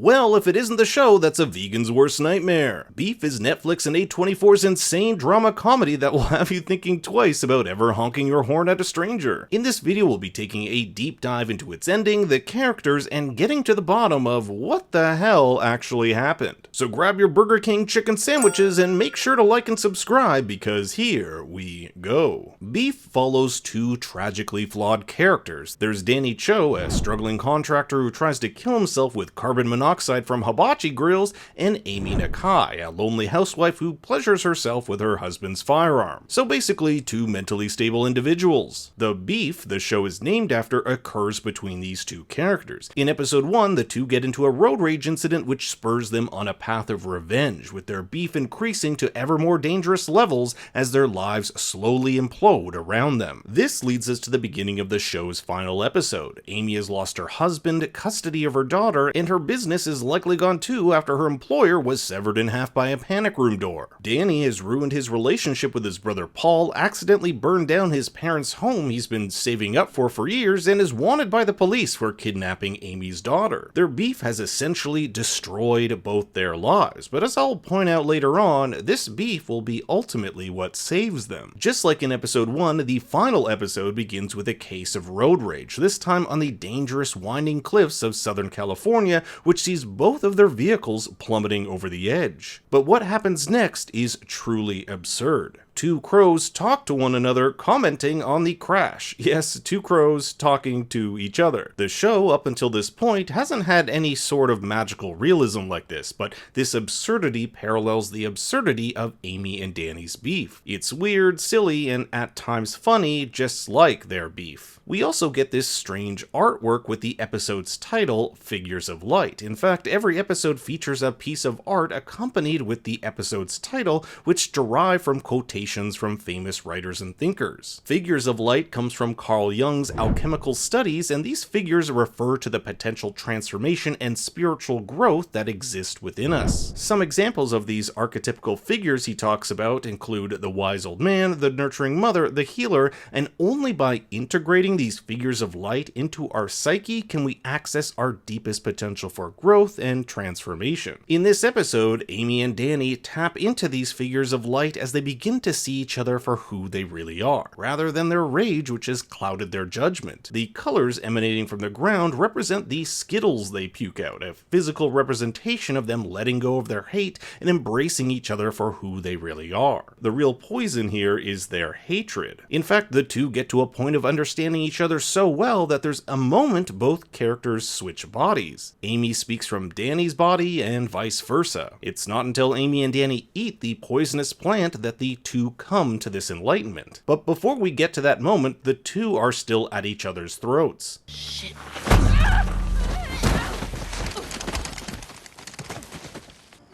Well, if it isn't the show that's a vegan's worst nightmare. Beef is Netflix and A24's insane drama comedy that will have you thinking twice about ever honking your horn at a stranger. In this video, we'll be taking a deep dive into its ending, the characters, and getting to the bottom of what the hell actually happened. So grab your Burger King chicken sandwiches and make sure to like and subscribe, because here we go. Beef follows two tragically flawed characters. There's Danny Cho, a struggling contractor who tries to kill himself with carbon monoxide from hibachi grills, and Amy Nakai, a lonely housewife who pleasures herself with her husband's firearm. So basically, two mentally stable individuals. The beef the show is named after occurs between these two characters. In episode 1, the two get into a road rage incident which spurs them on a path of revenge, with their beef increasing to ever more dangerous levels as their lives slowly implode around them. This leads us to the beginning of the show's final episode. Amy has lost her husband, custody of her daughter, and her business is likely gone too after her employer was severed in half by a panic room door. Danny has ruined his relationship with his brother Paul, accidentally burned down his parents' home he's been saving up for years, and is wanted by the police for kidnapping Amy's daughter. Their beef has essentially destroyed both their lives, but as I'll point out later on, this beef will be ultimately what saves them. Just like in episode 1, the final episode begins with a case of road rage, this time on the dangerous winding cliffs of Southern California, which sees both of their vehicles plummeting over the edge. But what happens next is truly absurd. Two crows talk to one another, commenting on the crash. Yes, two crows talking to each other. The show, up until this point, hasn't had any sort of magical realism like this, but this absurdity parallels the absurdity of Amy and Danny's beef. It's weird, silly, and at times funny, just like their beef. We also get this strange artwork with the episode's title, Figures of Light. In fact, every episode features a piece of art accompanied with the episode's title, which derive from quotations from famous writers and thinkers. Figures of Light comes from Carl Jung's alchemical studies, and these figures refer to the potential transformation and spiritual growth that exist within us. Some examples of these archetypical figures he talks about include the wise old man, the nurturing mother, the healer, and only by integrating these figures of light into our psyche can we access our deepest potential for growth and transformation. In this episode, Amy and Danny tap into these figures of light as they begin to see each other for who they really are, rather than their rage which has clouded their judgment. The colors emanating from the ground represent the skittles they puke out, a physical representation of them letting go of their hate and embracing each other for who they really are. The real poison here is their hatred. In fact, the two get to a point of understanding each other so well that there's a moment both characters switch bodies. Amy speaks from Danny's body and vice versa. It's not until Amy and Danny eat the poisonous plant that the two come to this enlightenment. But before we get to that moment, the two are still at each other's throats. Shit.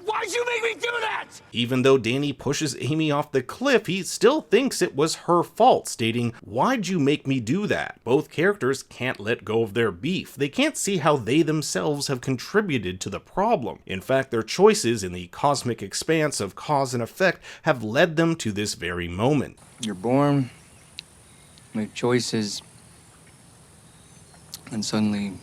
Why'd you make me do that? Even though Danny pushes Amy off the cliff, he still thinks it was her fault, stating, "Why'd you make me do that?" Both characters can't let go of their beef. They can't see how they themselves have contributed to the problem. In fact, their choices in the cosmic expanse of cause and effect have led them to this very moment. You're born, make choices, and suddenly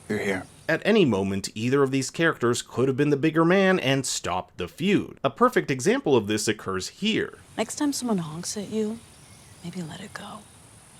you're here. At any moment, either of these characters could have been the bigger man and stopped the feud. A perfect example of this occurs here. Next time someone honks at you, maybe let it go.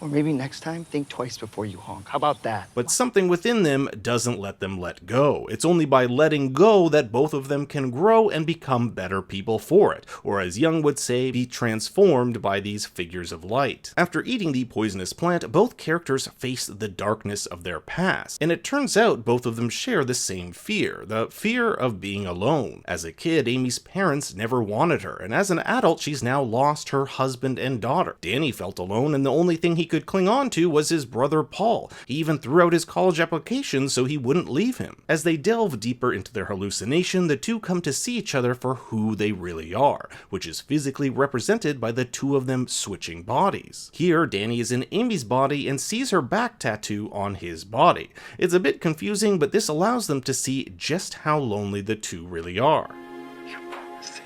Or maybe next time, think twice before you honk. How about that? But something within them doesn't let them let go. It's only by letting go that both of them can grow and become better people for it, or as Jung would say, be transformed by these figures of light. After eating the poisonous plant, both characters face the darkness of their past, and it turns out both of them share the same fear, the fear of being alone. As a kid, Amy's parents never wanted her, and as an adult, she's now lost her husband and daughter. Danny felt alone, and the only thing he could cling on to was his brother Paul. He even threw out his college application so he wouldn't leave him. As they delve deeper into their hallucination, the two come to see each other for who they really are, which is physically represented by the two of them switching bodies. Here, Danny is in Amy's body and sees her back tattoo on his body. It's a bit confusing, but this allows them to see just how lonely the two really are. You poor thing.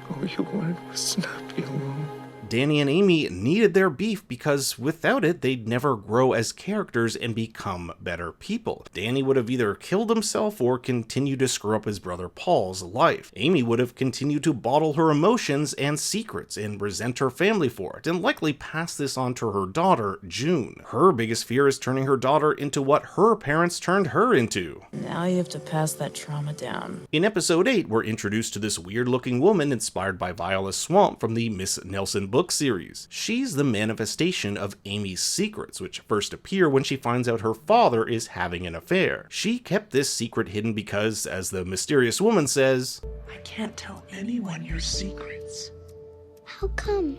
All you wanted was to not be alone. Danny and Amy needed their beef because without it, they'd never grow as characters and become better people. Danny would have either killed himself or continued to screw up his brother Paul's life. Amy would have continued to bottle her emotions and secrets and resent her family for it, and likely pass this on to her daughter, June. Her biggest fear is turning her daughter into what her parents turned her into. Now you have to pass that trauma down. In episode 8, we're introduced to this weird-looking woman inspired by Viola Swamp from the Miss Nelson book series. She's the manifestation of Amy's secrets, which first appear when she finds out her father is having an affair. She kept this secret hidden because, as the mysterious woman says, I can't tell anyone your secrets. How come?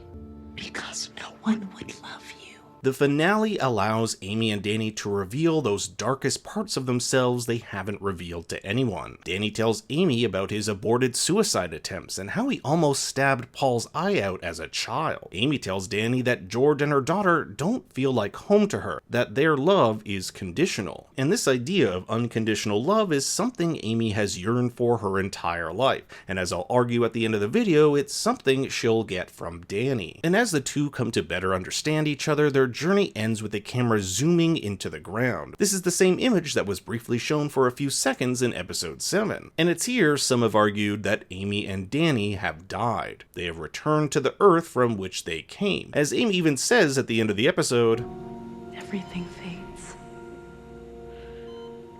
Because no one would love you. The finale allows Amy and Danny to reveal those darkest parts of themselves they haven't revealed to anyone. Danny tells Amy about his aborted suicide attempts and how he almost stabbed Paul's eye out as a child. Amy tells Danny that George and her daughter don't feel like home to her, that their love is conditional. And this idea of unconditional love is something Amy has yearned for her entire life, and as I'll argue at the end of the video, it's something she'll get from Danny. And as the two come to better understand each other, their journey ends with the camera zooming into the ground. This is the same image that was briefly shown for a few seconds in episode 7. And it's here some have argued that Amy and Danny have died. They have returned to the Earth from which they came. As Amy even says at the end of the episode, Everything fades.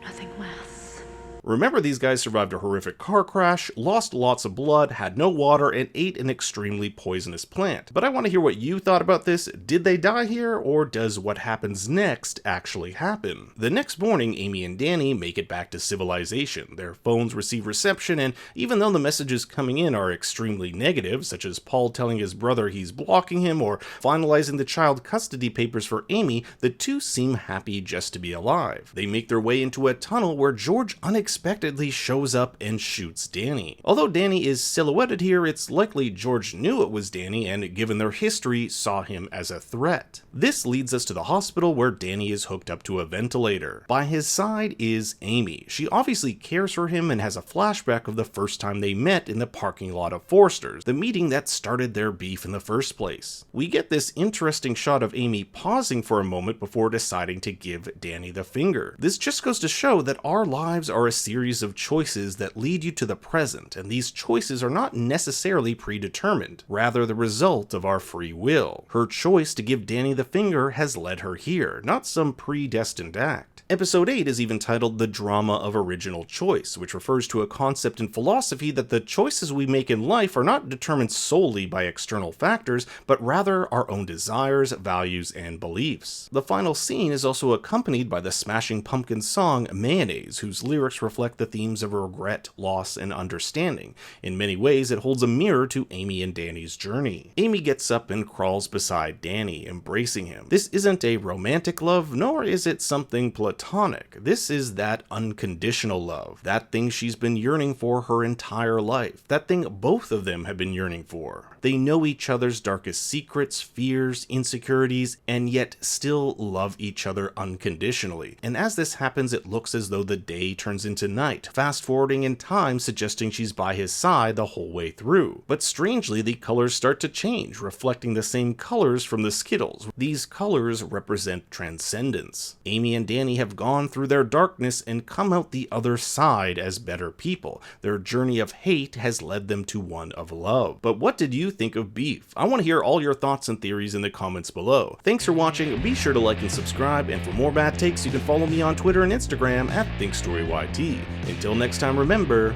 Nothing lasts. remember, these guys survived a horrific car crash, lost lots of blood, had no water, and ate an extremely poisonous plant. But I want to hear what you thought about this. Did they die here, or does what happens next actually happen? The next morning, Amy and Danny make it back to civilization. Their phones receive reception, and even though the messages coming in are extremely negative, such as Paul telling his brother he's blocking him or finalizing the child custody papers for Amy, the two seem happy just to be alive. They make their way into a tunnel where George unexpectedly shows up and shoots Danny. Although Danny is silhouetted here, it's likely George knew it was Danny and, given their history, saw him as a threat. This leads us to the hospital where Danny is hooked up to a ventilator. By his side is Amy. She obviously cares for him and has a flashback of the first time they met in the parking lot of Forster's, the meeting that started their beef in the first place. We get this interesting shot of Amy pausing for a moment before deciding to give Danny the finger. This just goes to show that our lives are a series of choices that lead you to the present, and these choices are not necessarily predetermined, rather the result of our free will. Her choice to give Danny the finger has led her here, not some predestined act. Episode 8 is even titled The Drama of Original Choice, which refers to a concept in philosophy that the choices we make in life are not determined solely by external factors, but rather our own desires, values, and beliefs. The final scene is also accompanied by the Smashing Pumpkins song Mayonnaise, whose lyrics reflect the themes of regret, loss, and understanding. In many ways, it holds a mirror to Amy and Danny's journey. Amy gets up and crawls beside Danny, embracing him. This isn't a romantic love, nor is it something platonic. This is that unconditional love, that thing she's been yearning for her entire life, that thing both of them have been yearning for. They know each other's darkest secrets, fears, insecurities, and yet still love each other unconditionally. And as this happens, it looks as though the day turns into night, fast forwarding in time, suggesting she's by his side the whole way through. But strangely, the colors start to change, reflecting the same colors from the Skittles. These colors represent transcendence. Amy and Danny have gone through their darkness and come out the other side as better people. Their journey of hate has led them to one of love. But what did you think of Beef? I want to hear all your thoughts and theories in the comments below. Thanks for watching, be sure to like and subscribe, and for more bad takes you can follow me on Twitter and Instagram at ThinkStoryYT. Until next time, remember...